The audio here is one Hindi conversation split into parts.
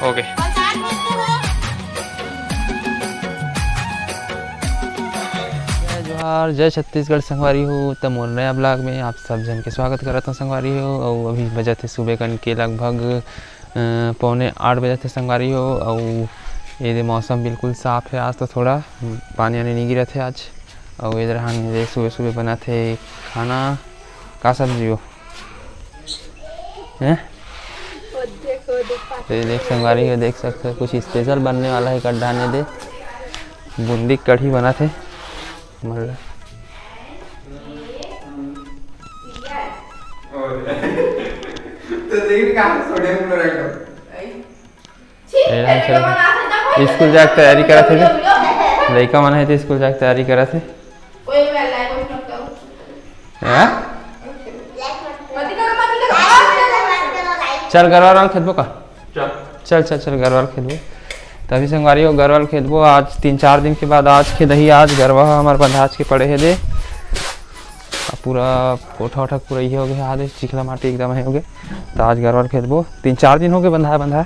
ओके। जय जोहार, जय छत्तीसगढ़ संगवारी हो। तो मोर नया ब्लॉग में आप सब जन के स्वागत करता हूँ संगवारी हो। और अभी बजे थे सुबह कन के लगभग 7:45 बजे थे संगवारी हो। और ये मौसम बिल्कुल साफ़ है। आज तो थोड़ा पानी वानी नहीं गिरा थे आज। और इधर हम सुबह सुबह बना थे खाना। का सब्जी हो हैं? देख संगवारी हो, देख सकते हो कुछ स्पेशल बनने वाला है। गड्ढा ने दे बूंदी कढ़ी बना थे। स्कूल जाके तैयारी करा थे। लड़का मन है तो स्कूल जाके तैयारी करा थे। चल गरवाल खेलबो का? चल चल चल गरवाल खेलबो। तभी संगवारी हो गरवाल खेलबो। आज 3-4 दिन के बाद आज खेदही। आज गरवा हमारे बंधाज के पड़े है दे। पूरा कोठा वोठा पूरा ये हो गया। आज चिखला माटी एकदम है हो गए। तो आज गरवाल खेलबो। 3-4 दिन हो गए बंधा।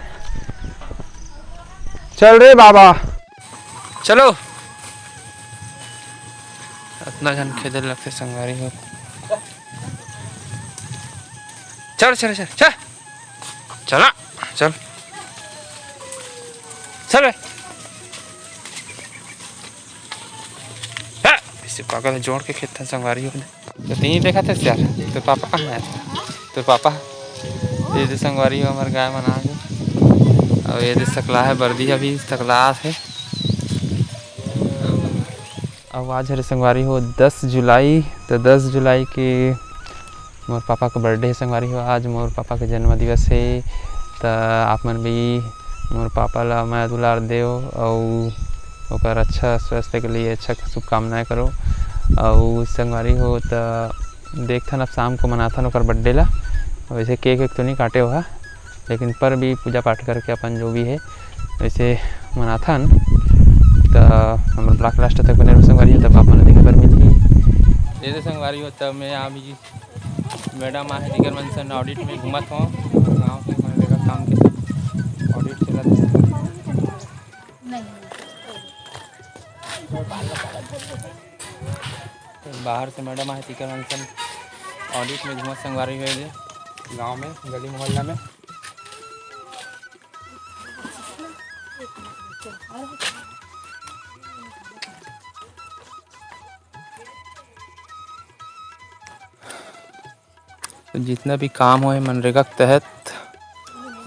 चल रे बाबा चलो। इतना जन खेदे लगते संगवारी हो। चल चल चल चल चला चल चल इससे पागल जोड़ के खेत संगवारी हो। तो तीन देखा थे यार। तो पापा कहाँ आया था? तो पापा ये संगवारी हो हमारे गाय मना गए। और ये सकला है बर्दी अभी सकला है। अब आज हरे संगवारी हो 10 जुलाई। तो 10 जुलाई के मोर पापा का बर्थडे है संगवारी हो। आज मोर पापा का जन्म दिवस है। तो आप मन भी मोर पापा ला मैं दुलार देव और अच्छा स्वास्थ्य के लिए अच्छा शुभकामनाएं करो। और संगवारी हो तो देखथन अब शाम को मनाथन ओकर बर्थडे ला। वैसे केक वेक तो नहीं काटे हुआ, लेकिन पर भी पूजा पाठ करके अपन जो भी है वैसे मनाथन। तो हमारे ब्लॉक लास्ट तक बने संगवारी हो। तब आप मन देखे पर मिली ये संगवारी हो। तब मैं यहाँ भी मैडम आहे दिगर मन सन ऑडिट में घूमत हो। गाँव के मनरेगा काम के सब ऑडिट चला बाहर से मैडम आहे दिगर मन सन ऑडिट में घूमत संगवारी हुए गाँव में गली मोहल्ला में। तो जितना भी काम हो मनरेगा के तहत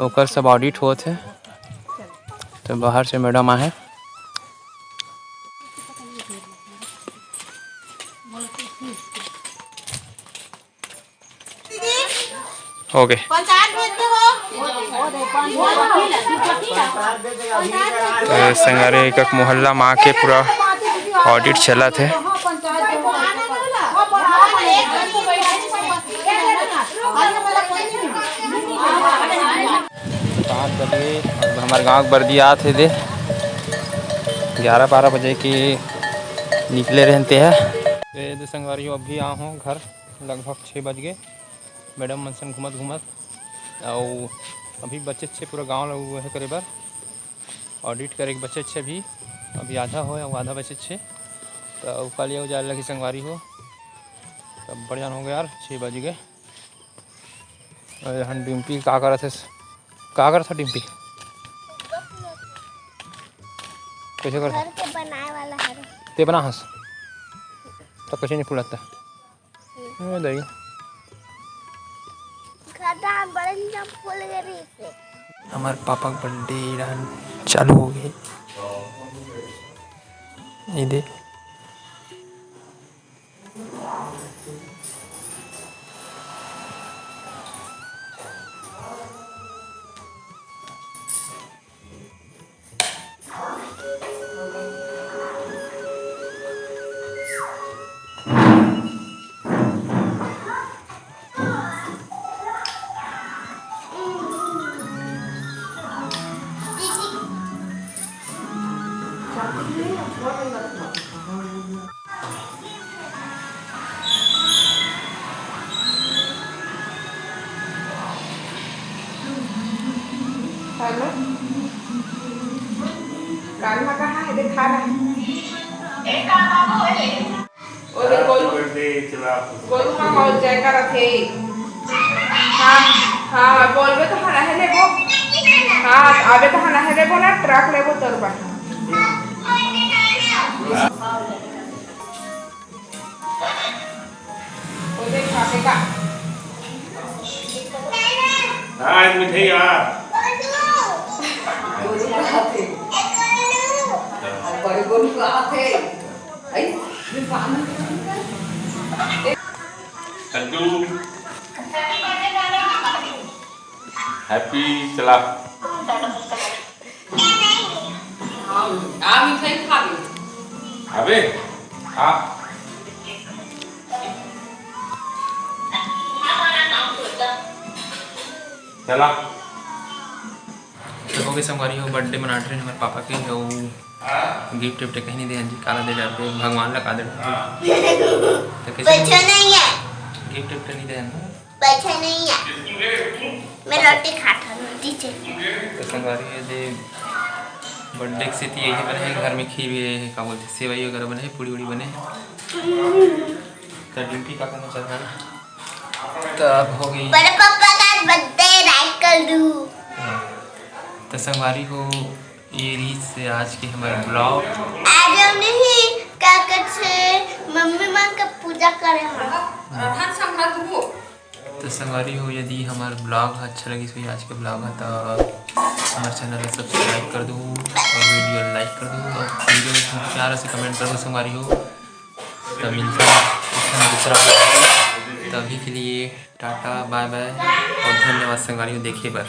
ओकर सब ऑडिट होते है। तो बाहर से मैडम आए हो गए। तो संगारे एक मोहल्ला माँ के पूरा ऑडिट चला थे। हमारे गांव बर्दी आते थे 11-12 बजे के निकले रहते हैं। तो संगवारी अभी आ हूँ घर लगभग 6 बज गए। मैडम मनसन घूमत और अभी बच्चे छे पूरा गांव लोग है करे बार ऑडिट करे बच्चे छे भी अभी आधा हो या आधा बच्चे छे। तो कल जाए लगी संगवारी हो। तब बढ़िया हो गया यार 6 बज गए। हम डिम्पी का कर था डिम्पी कैसे कर ते बना हंस तो कैसे नहीं फुलाता देखिए हमारे पापा का बर्थडे चालू हो गए। ये देख हेलो कान्हा कहाँ है दिखा रहा है गोलू का हो जयकार थे हाँ हाँ बोलबे तो हाँ है लेबो हाँ आबे तो हाँ है लेबो ना ट्रक लेबो तरबा ओ देख खाते का हाँ मिठाई बड़े गोलू कहाँ थे संजू हैप्पी चला आ मिठाई खा ले अबे हाँ चला तो हो गए संगवारी हो बर्थडे मना रहे हमारे पापा के हो गिफ्ट विफ्ट कहीं नहीं दे जी काला दे जाते भगवान लगा दे तो पैसा नहीं है गिफ्ट विफ्ट नहीं दे पैसा नहीं है मैं रोटी खाता रोटी से तो संगवारी है जे बर्थडे की स्थिति यही बने हैं घर में खीर भी है क्या बोलते सेवई वगैरह बने हैं पूड़ी उड़ी बने हैं तो डिम्पी का करना चाह रहा है तो अब हो गई बड़े पापा का बर्थडे लाइक कर दूँ तो संगवारी हो ये रीत से आज के हमारे ब्लॉग आज हम नहीं क्या करते मम्मी माँ का पूजा करे हर संभाल तू तो संगवारी हो यदि हमारा ब्लॉग अच्छा लगी तो आज के ब्लॉग है तो हमारे चैनल को सब्सक्राइब कर दो और वीडियो लाइक कर दो और वीडियो में प्यार से कमेंट कर दो संगवारी हो तो मिलता है दूसरा ब्लॉग तो अभी के लिए टाटा बाय बाय और धन्यवाद संगवारी हो देखिए बार।